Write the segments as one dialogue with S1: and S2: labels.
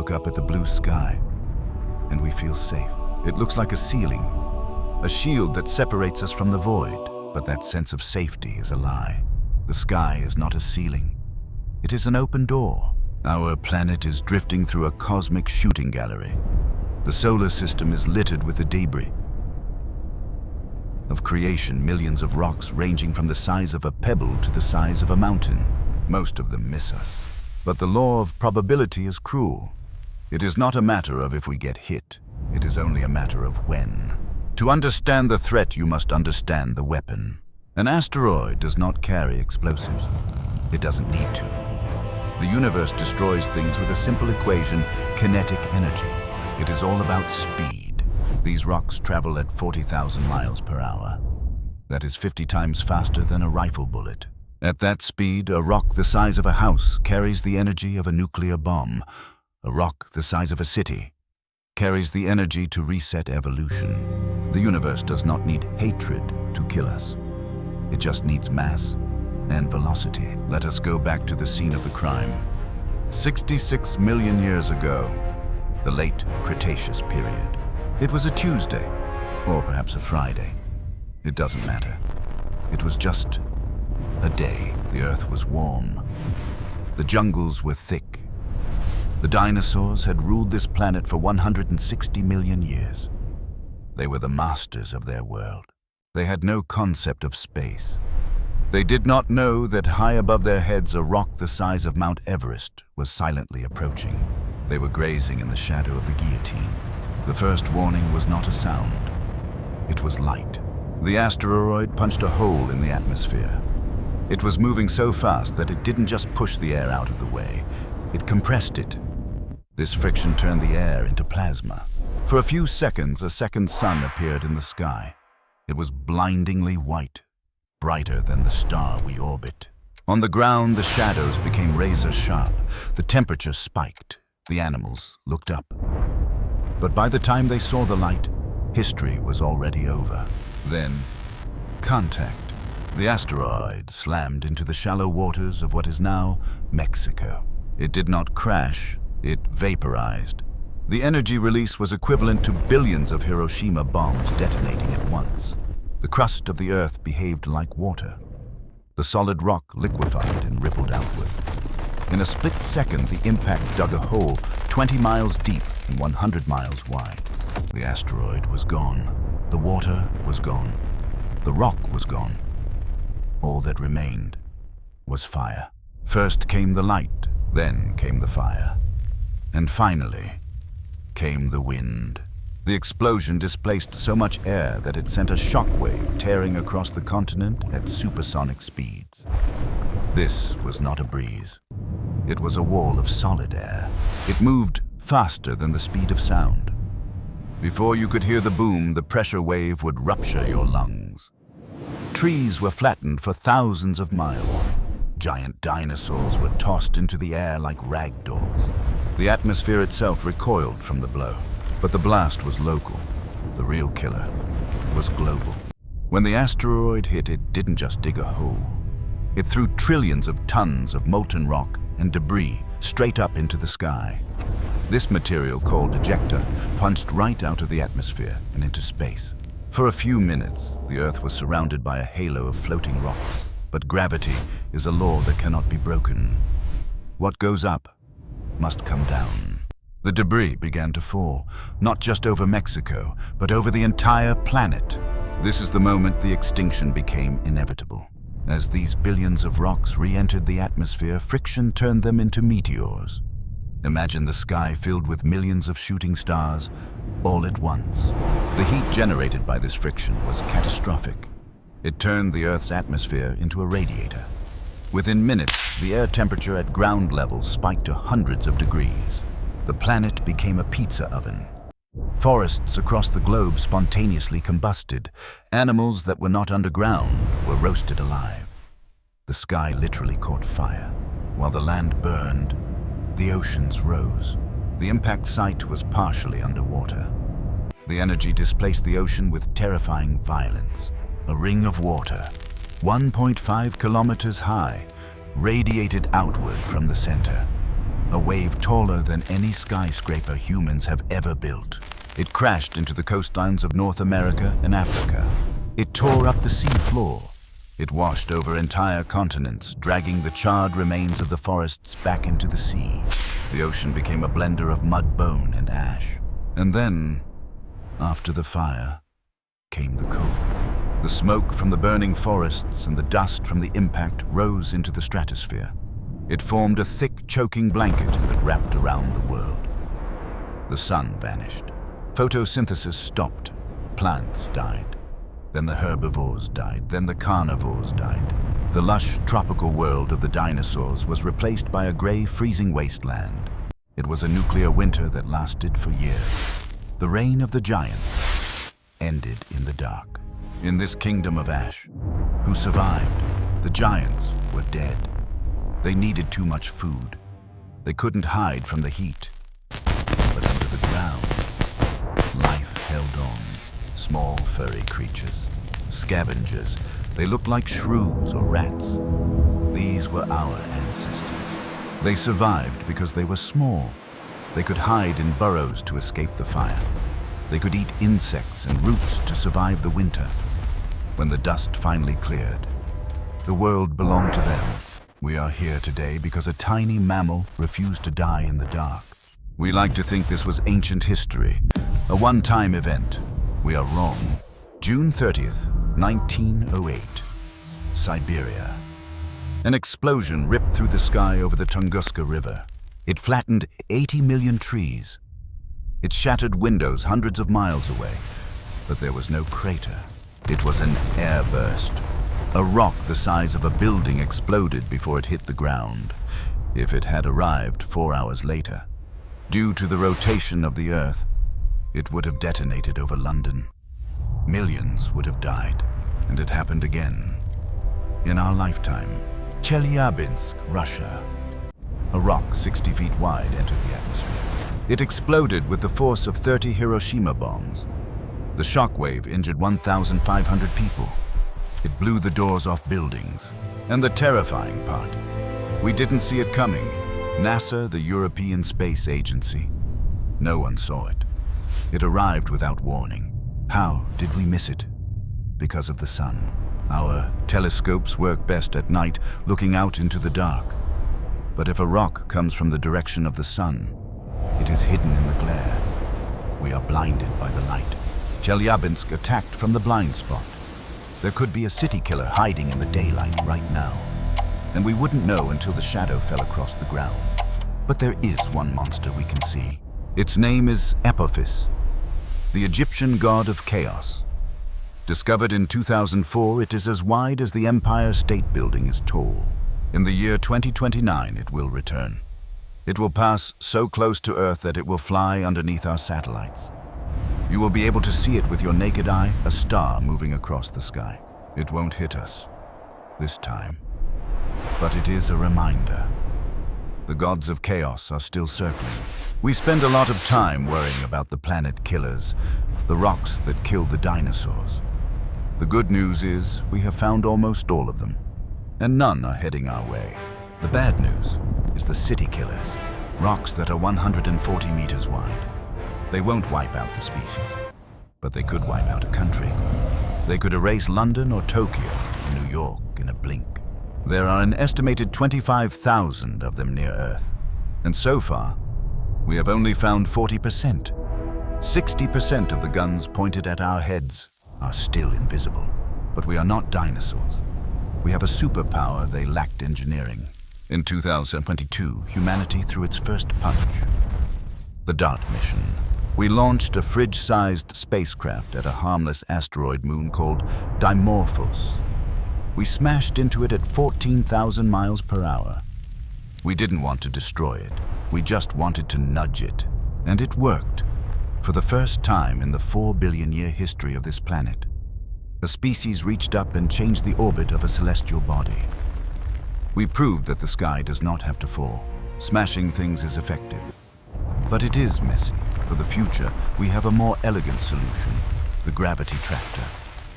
S1: look up at the blue sky, and we feel safe. It looks like a ceiling, a shield that separates us from the void, but that sense of safety is a lie. The sky is not a ceiling. It is an open door. Our planet is drifting through a cosmic shooting gallery. The solar system is littered with the debris of creation, millions of rocks ranging from the size of a pebble to the size of a mountain. Most of them miss us. But the law of probability is cruel. It is not a matter of if we get hit. It is only a matter of when. To understand the threat, you must understand the weapon. An asteroid does not carry explosives. It doesn't need to. The universe destroys things with a simple equation: kinetic energy. It is all about speed. These rocks travel at 40,000 miles per hour. That is 50 times faster than a rifle bullet. At that speed, a rock the size of a house carries the energy of a nuclear bomb. A rock the size of a city carries the energy to reset evolution. The universe does not need hatred to kill us. It just needs mass and velocity. Let us go back to the scene of the crime. 66 million years ago, the late Cretaceous period. It was a Tuesday, or perhaps a Friday. It doesn't matter. It was just a day. The earth was warm. The jungles were thick. The dinosaurs had ruled this planet for 160 million years. They were the masters of their world. They had no concept of space. They did not know that high above their heads a rock the size of Mount Everest was silently approaching. They were grazing in the shadow of the guillotine. The first warning was not a sound. It was light. The asteroid punched a hole in the atmosphere. It was moving so fast that it didn't just push the air out of the way. It compressed it. This friction turned the air into plasma. For a few seconds, a second sun appeared in the sky. It was blindingly white, brighter than the star we orbit. On the ground, the shadows became razor sharp. The temperature spiked. The animals looked up. But by the time they saw the light, history was already over. Then, contact. The asteroid slammed into the shallow waters of what is now Mexico. It did not crash, it vaporized. The energy release was equivalent to billions of Hiroshima bombs detonating at once. The crust of the earth behaved like water. The solid rock liquefied and rippled outward. In a split second, the impact dug a hole 20 miles deep and 100 miles wide. The asteroid was gone. The water was gone. The rock was gone. All that remained was fire. First came the light, then came the fire. And finally came the wind. The explosion displaced so much air that it sent a shockwave tearing across the continent at supersonic speeds. This was not a breeze. It was a wall of solid air. It moved faster than the speed of sound. Before you could hear the boom, the pressure wave would rupture your lungs. Trees were flattened for thousands of miles. Giant dinosaurs were tossed into the air like rag dolls. The atmosphere itself recoiled from the blow. But the blast was local. The real killer was global. When the asteroid hit, it didn't just dig a hole. It threw trillions of tons of molten rock and debris straight up into the sky. This material, called ejecta, punched right out of the atmosphere and into space. For a few minutes, the Earth was surrounded by a halo of floating rocks. But gravity is a law that cannot be broken. What goes up must come down. The debris began to fall, not just over Mexico, but over the entire planet. This is the moment the extinction became inevitable. As these billions of rocks re-entered the atmosphere, friction turned them into meteors. Imagine the sky filled with millions of shooting stars all at once. The heat generated by this friction was catastrophic. It turned the Earth's atmosphere into a radiator. Within minutes, the air temperature at ground level spiked to hundreds of degrees. The planet became a pizza oven. Forests across the globe spontaneously combusted. Animals that were not underground were roasted alive. The sky literally caught fire. While the land burned, the oceans rose. The impact site was partially underwater. The energy displaced the ocean with terrifying violence. A ring of water, 1.5 kilometers high, radiated outward from the center. a wave taller than any skyscraper humans have ever built. It crashed into the coastlines of North America and Africa. It tore up the sea floor. It washed over entire continents, dragging the charred remains of the forests back into the sea. The ocean became a blender of mud, bone, and ash. And then, after the fire, came the cold. The smoke from the burning forests and the dust from the impact rose into the stratosphere. It formed a thick, choking blanket that wrapped around the world. The sun vanished. Photosynthesis stopped. Plants died. Then the herbivores died. Then the carnivores died. The lush, tropical world of the dinosaurs was replaced by a gray, freezing wasteland. It was a nuclear winter that lasted for years. The reign of the giants ended in the dark. In this kingdom of ash, who survived? The giants were dead. They needed too much food. They couldn't hide from the heat. But under the ground, life held on. Small, furry creatures. Scavengers. They looked like shrews or rats. These were our ancestors. They survived because they were small. They could hide in burrows to escape the fire. They could eat insects and roots to survive the winter. When the dust finally cleared, the world belonged to them. We are here today because a tiny mammal refused to die in the dark. We like to think this was ancient history, a one-time event. We are wrong. June 30th, 1908, Siberia. An explosion ripped through the sky over the Tunguska River. It flattened 80 million trees. It shattered windows hundreds of miles away, but there was no crater. It was an airburst. A rock the size of a building exploded before it hit the ground. If it had arrived 4 hours later, due to the rotation of the Earth, it would have detonated over London. Millions would have died, and it happened again. In our lifetime, Chelyabinsk, Russia. A rock 60 feet wide entered the atmosphere. It exploded with the force of 30 Hiroshima bombs. The shockwave injured 1,500 people. It blew the doors off buildings. And the terrifying part, we didn't see it coming. NASA, the European Space Agency. No one saw it. It arrived without warning. How did we miss it? Because of the sun. Our telescopes work best at night, looking out into the dark. But if a rock comes from the direction of the sun, it is hidden in the glare. We are blinded by the light. Chelyabinsk attacked from the blind spot. There could be a city killer hiding in the daylight right now, and we wouldn't know until the shadow fell across the ground. But there is one monster we can see. Its name is Apophis, the Egyptian god of chaos. Discovered in 2004, it is as wide as the Empire State Building is tall. In the year 2029, it will return. It will pass so close to Earth that it will fly underneath our satellites. You will be able to see it with your naked eye, a star moving across the sky. It won't hit us this time, but it is a reminder. The gods of chaos are still circling. We spend a lot of time worrying about the planet killers, the rocks that killed the dinosaurs. The good news is we have found almost all of them, and none are heading our way. The bad news is the city killers, rocks that are 140 meters wide. They won't wipe out the species, but they could wipe out a country. They could erase London or Tokyo, New York in a blink. There are an estimated 25,000 of them near Earth, and so far, we have only found 40%. 60% of the guns pointed at our heads are still invisible. But we are not dinosaurs. We have a superpower they lacked engineering. In 2022, humanity threw its first punch. The DART mission. We launched a fridge-sized spacecraft at a harmless asteroid moon called Dimorphos. We smashed into it at 14,000 miles per hour. We didn't want to destroy it. We just wanted to nudge it. And it worked. For the first time in the 4 billion year history of this planet, a species reached up and changed the orbit of a celestial body. We proved that the sky does not have to fall. Smashing things is effective. But it is messy. For the future, we have a more elegant solution, the gravity tractor.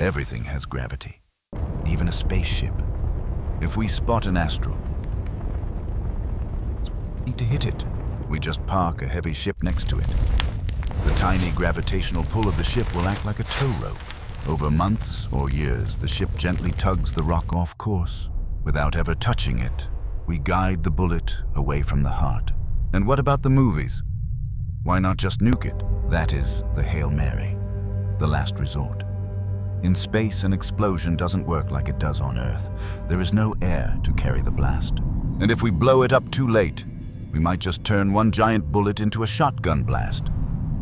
S1: Everything has gravity, even a spaceship. If we spot an Astrum, need to hit it. We just park a heavy ship next to it. The tiny gravitational pull of the ship will act like a tow rope. Over months or years, the ship gently tugs the rock off course. Without ever touching it, we guide the bullet away from the heart. And what about the movies? Why not just nuke it? That is the Hail Mary, the last resort. In space, an explosion doesn't work like it does on Earth. There is no air to carry the blast. And if we blow it up too late, we might just turn one giant bullet into a shotgun blast.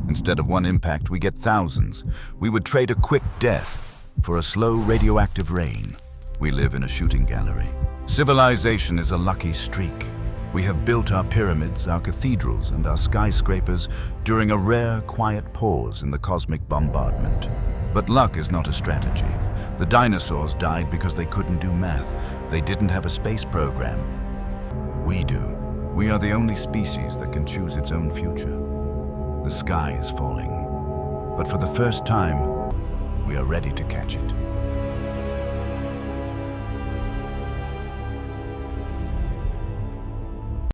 S1: Instead of one impact, we get thousands. We would trade a quick death for a slow radioactive rain. We live in a shooting gallery. Civilization is a lucky streak. We have built our pyramids, our cathedrals, and our skyscrapers during a rare, quiet pause in the cosmic bombardment. But luck is not a strategy. The dinosaurs died because they couldn't do math. They didn't have a space program. We do. We are the only species that can choose its own future. The sky is falling. But for the first time, we are ready to catch it.